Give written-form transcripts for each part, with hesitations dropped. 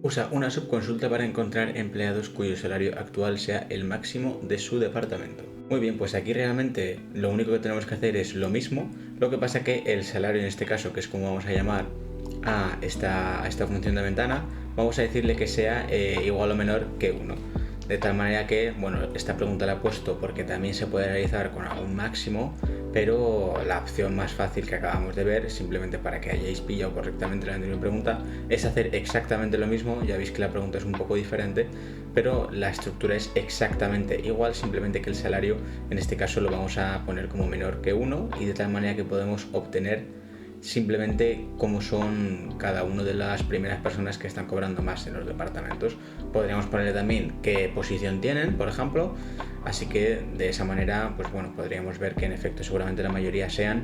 Usa una subconsulta para encontrar empleados cuyo salario actual sea el máximo de su departamento. Muy bien, pues aquí realmente lo único que tenemos que hacer es lo mismo, lo que pasa que el salario en este caso, que es como vamos a llamar a esta función de ventana, vamos a decirle que sea igual o menor que 1. De tal manera que, bueno, esta pregunta la he puesto porque también se puede realizar con algún máximo, pero la opción más fácil que acabamos de ver, simplemente para que hayáis pillado correctamente la anterior pregunta, es hacer exactamente lo mismo. Ya veis que la pregunta es un poco diferente, pero la estructura es exactamente igual, simplemente que el salario en este caso lo vamos a poner como menor que 1 y de tal manera que podemos obtener simplemente cómo son cada una de las primeras personas que están cobrando más en los departamentos. Podríamos ponerle también qué posición tienen, por ejemplo, así que de esa manera, pues bueno, podríamos ver que en efecto seguramente la mayoría sean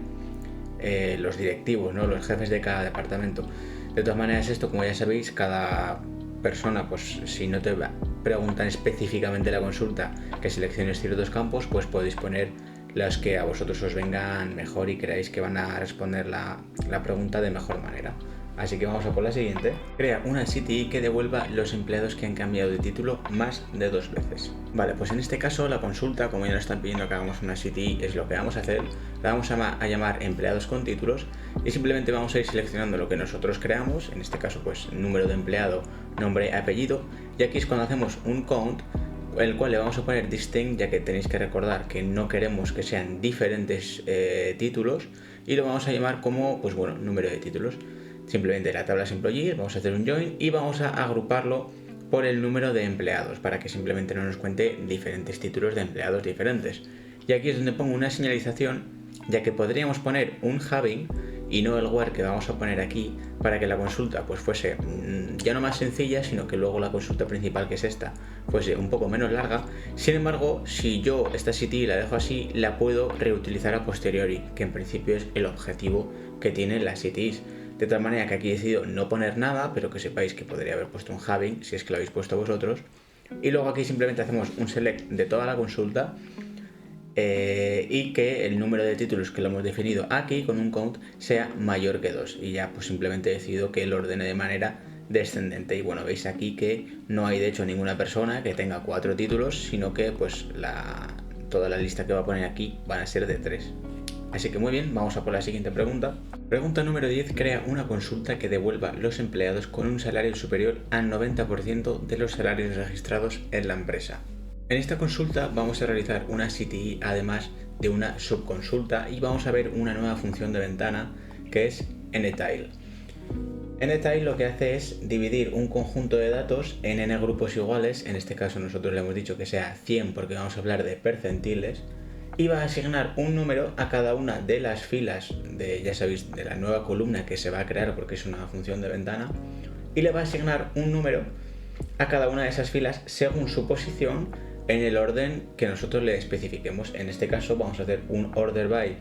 los directivos, ¿no? Los jefes de cada departamento. De todas maneras, esto, como ya sabéis, cada persona, pues si no te preguntan específicamente la consulta que selecciones ciertos campos, pues podéis poner las que a vosotros os vengan mejor y creáis que van a responder la pregunta de mejor manera. Así que vamos a por la siguiente. Crea una CTI que devuelva los empleados que han cambiado de título más de 2 veces. Vale, pues en este caso la consulta, como ya nos están pidiendo que hagamos una CTI, es lo que vamos a hacer. La vamos a llamar empleados con títulos y simplemente vamos a ir seleccionando lo que nosotros creamos, en este caso pues número de empleado, nombre, apellido, y aquí es cuando hacemos un count, el cual le vamos a poner distinct, ya que tenéis que recordar que no queremos que sean diferentes títulos, y lo vamos a llamar como, pues bueno, número de títulos. Simplemente la tabla employees, vamos a hacer un join y vamos a agruparlo por el número de empleados, para que simplemente no nos cuente diferentes títulos de empleados diferentes. Y aquí es donde pongo una señalización, ya que podríamos poner un having y no el where que vamos a poner aquí, para que la consulta pues fuese ya no más sencilla, sino que luego la consulta principal, que es esta, fuese un poco menos larga. Sin embargo, si yo esta CTI la dejo así, la puedo reutilizar a posteriori, que en principio es el objetivo que tienen las CTIs. De tal manera que aquí he decidido no poner nada, pero que sepáis que podría haber puesto un having si es que lo habéis puesto vosotros. Y luego aquí simplemente hacemos un select de toda la consulta y que el número de títulos que lo hemos definido aquí con un count sea mayor que 2, y ya pues simplemente decido que lo ordene de manera descendente. Y bueno, veis aquí que no hay de hecho ninguna persona que tenga 4 títulos, sino que pues toda la lista que va a poner aquí van a ser de 3. Así que muy bien, vamos a por la siguiente pregunta. Pregunta número 10. Crea una consulta que devuelva los empleados con un salario superior al 90% de los salarios registrados en la empresa. En esta consulta vamos a realizar una CTI además de una subconsulta, y vamos a ver una nueva función de ventana que es NTile. NTile lo que hace es dividir un conjunto de datos en n grupos iguales. En este caso nosotros le hemos dicho que sea 100 porque vamos a hablar de percentiles, y va a asignar un número a cada una de las filas de, ya sabéis, de la nueva columna que se va a crear porque es una función de ventana, y le va a asignar un número a cada una de esas filas según su posición en el orden que nosotros le especifiquemos. En este caso vamos a hacer un order by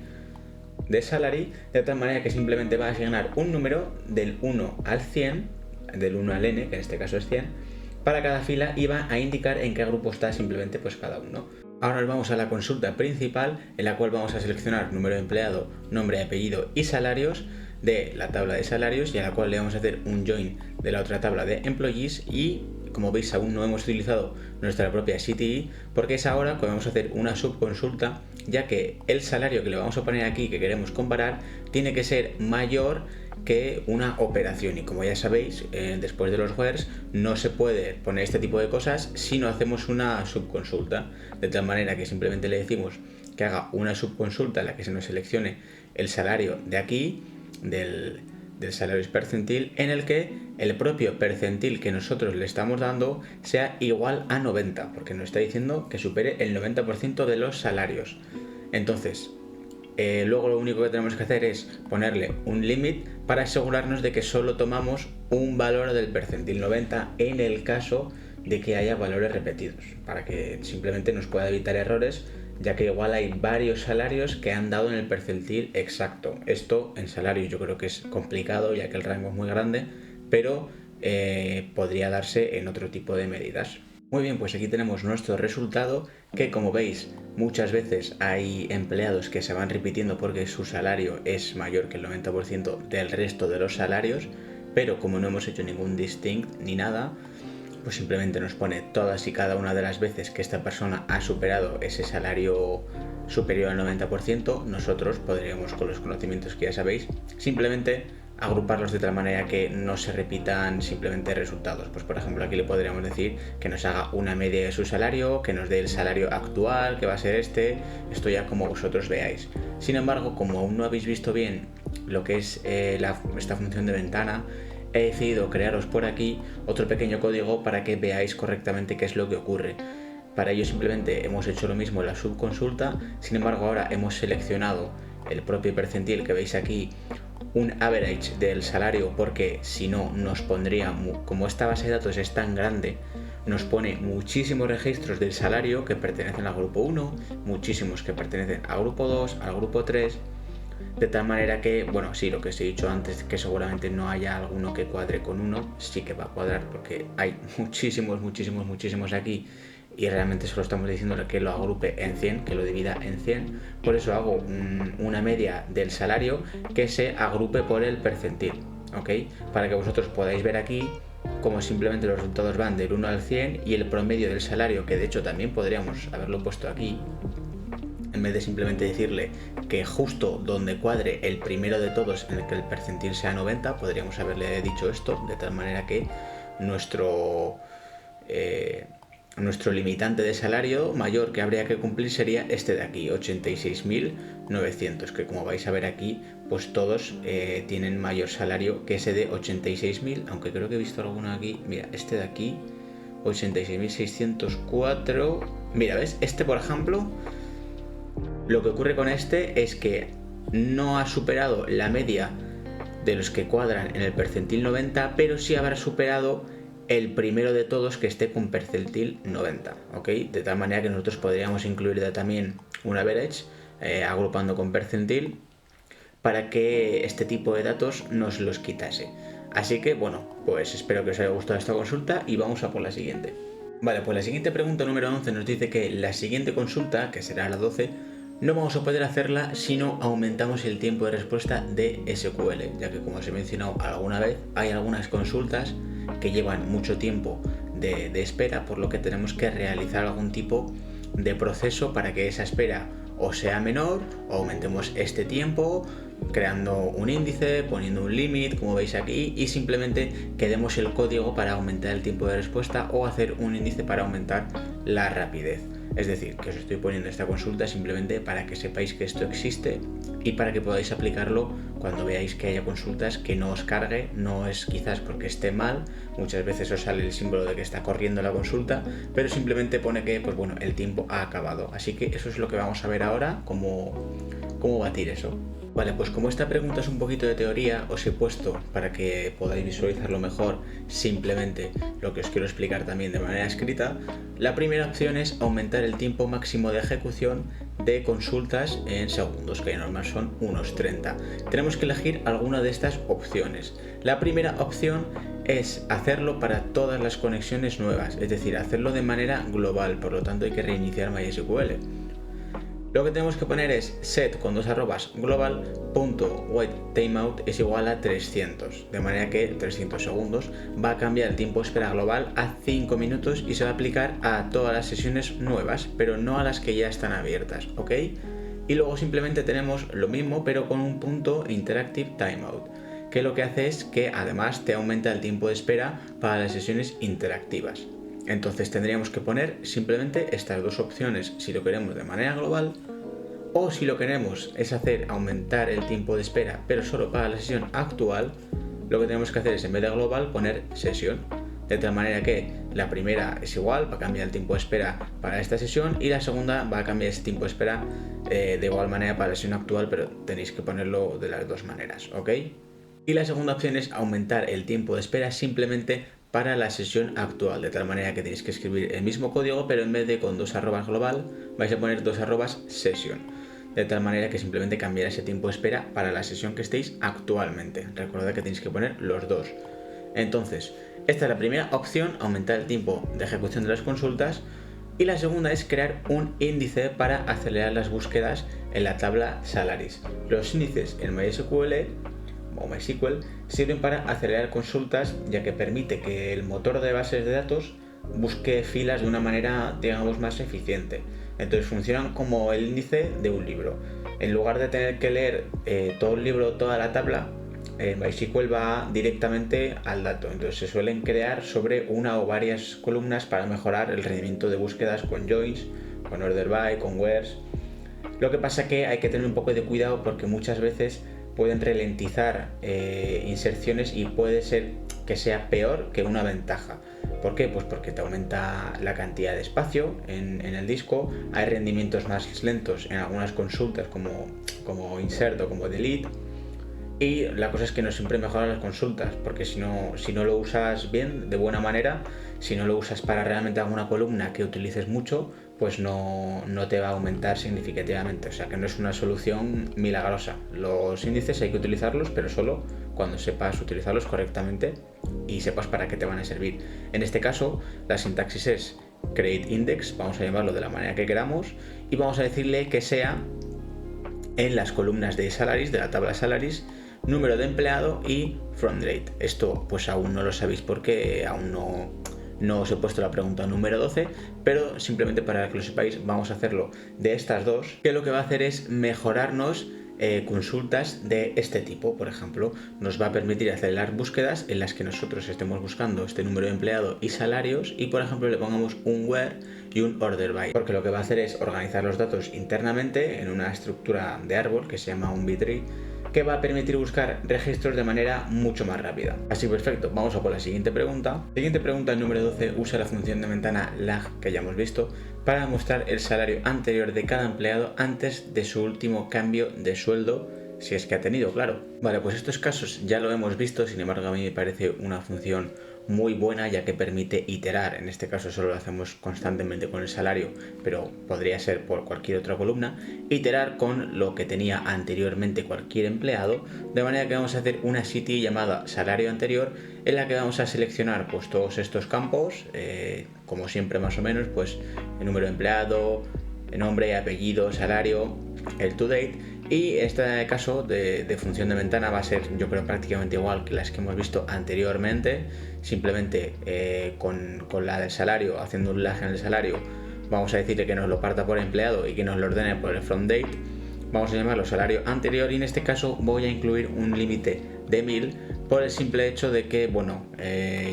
de salary, de tal manera que simplemente va a asignar un número del 1 al 100, del 1 al n, que en este caso es 100, para cada fila, y va a indicar en qué grupo está simplemente pues cada uno. Ahora nos vamos a la consulta principal, en la cual vamos a seleccionar número de empleado, nombre, apellido y salarios de la tabla de salarios, y a la cual le vamos a hacer un join de la otra tabla de employees. Y como veis, aún no hemos utilizado nuestra propia CTI, porque es ahora que vamos a hacer una subconsulta, ya que el salario que le vamos a poner aquí, que queremos comparar, tiene que ser mayor que una operación. Y como ya sabéis, después de los wheres no se puede poner este tipo de cosas si no hacemos una subconsulta, de tal manera que simplemente le decimos que haga una subconsulta en la que se nos seleccione el salario de aquí, del salario percentil, en el que el propio percentil que nosotros le estamos dando sea igual a 90, porque nos está diciendo que supere el 90% de los salarios. Entonces, luego lo único que tenemos que hacer es ponerle un limit para asegurarnos de que solo tomamos un valor del percentil 90 en el caso de que haya valores repetidos, para que simplemente nos pueda evitar errores, ya que igual hay varios salarios que han dado en el percentil exacto. Esto en salarios yo creo que es complicado, ya que el rango es muy grande, pero podría darse en otro tipo de medidas. Muy bien, pues aquí tenemos nuestro resultado, que como veis muchas veces hay empleados que se van repitiendo porque su salario es mayor que el 90% del resto de los salarios. pero como no hemos hecho ningún distinct ni nada, pues simplemente nos pone todas y cada una de las veces que esta persona ha superado ese salario superior al 90%, nosotros podríamos, con los conocimientos que ya sabéis, simplemente agruparlos de tal manera que no se repitan simplemente resultados. Pues por ejemplo aquí le podríamos decir que nos haga una media de su salario, que nos dé el salario actual, que va a ser esto ya como vosotros veáis. Sin embargo, como aún no habéis visto bien lo que es esta función de ventana, he decidido crearos por aquí otro pequeño código para que veáis correctamente qué es lo que ocurre. Para ello simplemente hemos hecho lo mismo en la subconsulta, sin embargo ahora hemos seleccionado el propio percentil que veis aquí, un average del salario, porque si no nos pondría, como esta base de datos es tan grande, nos pone muchísimos registros del salario que pertenecen al grupo 1, muchísimos que pertenecen al grupo 2, al grupo 3, de tal manera que, bueno, sí, lo que os he dicho antes, que seguramente no haya alguno que cuadre con uno, sí que va a cuadrar porque hay muchísimos aquí y realmente solo estamos diciendo que lo agrupe en 100, que lo divida en 100. Por eso hago una media del salario que se agrupe por el percentil, ¿ok? Para que vosotros podáis ver aquí como simplemente los resultados van del 1 al 100 y el promedio del salario, que de hecho también podríamos haberlo puesto aquí, en vez de simplemente decirle que justo donde cuadre el primero de todos en el que el percentil sea 90, podríamos haberle dicho esto, de tal manera que nuestro limitante de salario mayor que habría que cumplir sería este de aquí, 86.900, que como vais a ver aquí, pues todos tienen mayor salario que ese de 86.000, aunque creo que he visto alguno aquí. Mira, este de aquí, 86.604. Mira, ¿ves? Este, por ejemplo, lo que ocurre con este es que no ha superado la media de los que cuadran en el percentil 90, pero sí habrá superado el primero de todos que esté con percentil 90, ¿ok? De tal manera que nosotros podríamos incluir también un average agrupando con percentil para que este tipo de datos nos los quitase. Así que bueno, pues espero que os haya gustado esta consulta y vamos a por la siguiente. Vale, pues la siguiente pregunta número 11 nos dice que la siguiente consulta, que será la 12, no vamos a poder hacerla si no aumentamos el tiempo de respuesta de SQL, ya que como os he mencionado alguna vez, hay algunas consultas que llevan mucho tiempo de espera, por lo que tenemos que realizar algún tipo de proceso para que esa espera o sea menor o aumentemos este tiempo, creando un índice, poniendo un limit, como veis aquí, y simplemente que demos el código para aumentar el tiempo de respuesta o hacer un índice para aumentar la rapidez. Es decir, que os estoy poniendo esta consulta simplemente para que sepáis que esto existe y para que podáis aplicarlo cuando veáis que haya consultas, que no os cargue. No es quizás porque esté mal, muchas veces os sale el símbolo de que está corriendo la consulta, pero simplemente pone que, pues bueno, el tiempo ha acabado. Así que eso es lo que vamos a ver ahora, cómo batir eso. Vale, pues como esta pregunta es un poquito de teoría, os he puesto, para que podáis visualizarlo mejor, simplemente lo que os quiero explicar también de manera escrita. La primera opción es aumentar el tiempo máximo de ejecución de consultas en segundos, que normal son unos 30. Tenemos que elegir alguna de estas opciones. La primera opción es hacerlo para todas las conexiones nuevas, es decir, hacerlo de manera global, por lo tanto hay que reiniciar MySQL. Lo que tenemos que poner es set con dos arrobas global.waitTimeout es igual a 300, de manera que 300 segundos va a cambiar el tiempo de espera global a 5 minutos y se va a aplicar a todas las sesiones nuevas, pero no a las que ya están abiertas, ¿ok? Y luego simplemente tenemos lo mismo, pero con un punto interactive timeout, que lo que hace es que además te aumenta el tiempo de espera para las sesiones interactivas. Entonces tendríamos que poner simplemente estas dos opciones si lo queremos de manera global, o si lo queremos es hacer aumentar el tiempo de espera pero solo para la sesión actual, lo que tenemos que hacer es en vez de global poner sesión, de tal manera que la primera es igual, va a cambiar el tiempo de espera para esta sesión y la segunda va a cambiar ese tiempo de espera de igual manera para la sesión actual, pero tenéis que ponerlo de las dos maneras, ¿ok? Y la segunda opción es aumentar el tiempo de espera simplemente para la sesión actual, de tal manera que tenéis que escribir el mismo código, pero en vez de con dos arrobas global, vais a poner dos arrobas session, de tal manera que simplemente cambiará ese tiempo de espera para la sesión que estéis actualmente. Recordad que tenéis que poner los dos. Entonces, esta es la primera opción, aumentar el tiempo de ejecución de las consultas, y la segunda es crear un índice para acelerar las búsquedas en la tabla Salaries. Los índices en MySQL, o MySQL sirven para acelerar consultas, ya que permite que el motor de bases de datos busque filas de una manera, digamos, más eficiente. Entonces funcionan como el índice de un libro. En lugar de tener que leer todo el libro, toda la tabla, MySQL va directamente al dato. Entonces se suelen crear sobre una o varias columnas para mejorar el rendimiento de búsquedas con joins, con order by, con wheres. Lo que pasa que hay que tener un poco de cuidado porque muchas veces pueden ralentizar inserciones y puede ser que sea peor que una ventaja. ¿Por qué? Pues porque te aumenta la cantidad de espacio en el disco, hay rendimientos más lentos en algunas consultas como insert o como delete, y la cosa es que no siempre mejoran las consultas, porque si no lo usas bien, de buena manera, si no lo usas para realmente alguna columna que utilices mucho, pues no te va a aumentar significativamente. O sea que no es una solución milagrosa. Los índices hay que utilizarlos, pero solo cuando sepas utilizarlos correctamente y sepas para qué te van a servir. En este caso, la sintaxis es create index, vamos a llamarlo de la manera que queramos, y vamos a decirle que sea en las columnas de salaries, de la tabla salaries, número de empleado y from date. Esto pues aún no lo sabéis porque aún no os he puesto la pregunta número 12, pero simplemente para que lo sepáis vamos a hacerlo de estas dos, que lo que va a hacer es mejorarnos consultas de este tipo. Por ejemplo, nos va a permitir acelerar búsquedas en las que nosotros estemos buscando este número de empleado y salarios y por ejemplo le pongamos un where y un order by, porque lo que va a hacer es organizar los datos internamente en una estructura de árbol que se llama un B-tree, que va a permitir buscar registros de manera mucho más rápida. Así, perfecto, vamos a por la siguiente pregunta. Siguiente pregunta, el número 12, usa la función de ventana lag que ya hemos visto para mostrar el salario anterior de cada empleado antes de su último cambio de sueldo, si es que ha tenido, claro. Vale, pues estos casos ya lo hemos visto, sin embargo a mí me parece una función muy buena ya que permite iterar. En este caso solo lo hacemos constantemente con el salario, pero podría ser por cualquier otra columna, iterar con lo que tenía anteriormente cualquier empleado, de manera que vamos a hacer una city llamada salario anterior en la que vamos a seleccionar pues todos estos campos, como siempre más o menos, pues el número de empleado, el nombre, apellido, salario, el to date. Y este caso de función de ventana va a ser, yo creo, prácticamente igual que las que hemos visto anteriormente, simplemente con la del salario, haciendo un lag en el salario, vamos a decirle que nos lo parta por empleado y que nos lo ordene por el from date. Vamos a llamarlo salario anterior y en este caso voy a incluir un límite de 1000 por el simple hecho de que, bueno,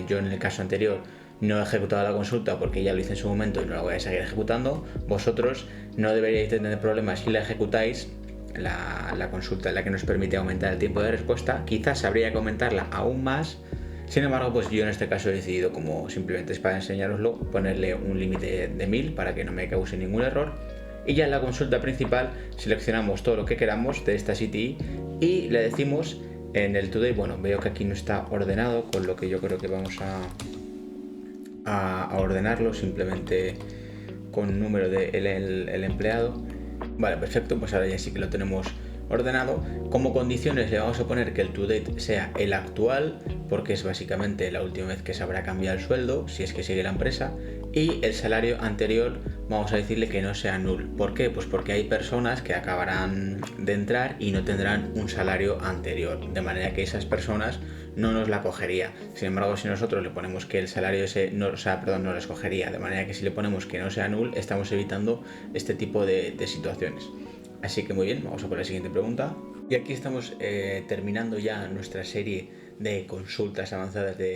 yo en el caso anterior no he ejecutado la consulta porque ya lo hice en su momento y no la voy a seguir ejecutando. Vosotros no deberíais tener problemas si la ejecutáis, la consulta en la que nos permite aumentar el tiempo de respuesta. Quizás habría que aumentarla aún más. Sin embargo, pues yo en este caso he decidido, como simplemente es para enseñaroslo, ponerle un límite de 1000 para que no me cause ningún error. Y ya en la consulta principal seleccionamos todo lo que queramos de esta CTI y le decimos en el today, bueno, veo que aquí no está ordenado, con lo que yo creo que vamos a ordenarlo simplemente con número de el empleado. Vale, perfecto, pues ahora ya sí que lo tenemos ordenado. Como condiciones le vamos a poner que el to date sea el actual, porque es básicamente la última vez que se habrá cambiado el sueldo, si es que sigue la empresa, y el salario anterior vamos a decirle que no sea null. ¿Por qué? Pues porque hay personas que acabarán de entrar y no tendrán un salario anterior, de manera que esas personas no nos la cogería. Sin embargo, si nosotros le ponemos que el salario ese no la escogería, de manera que si le ponemos que no sea null, estamos evitando este tipo de situaciones. Así que muy bien, vamos a por la siguiente pregunta. Y aquí estamos terminando ya nuestra serie de consultas avanzadas de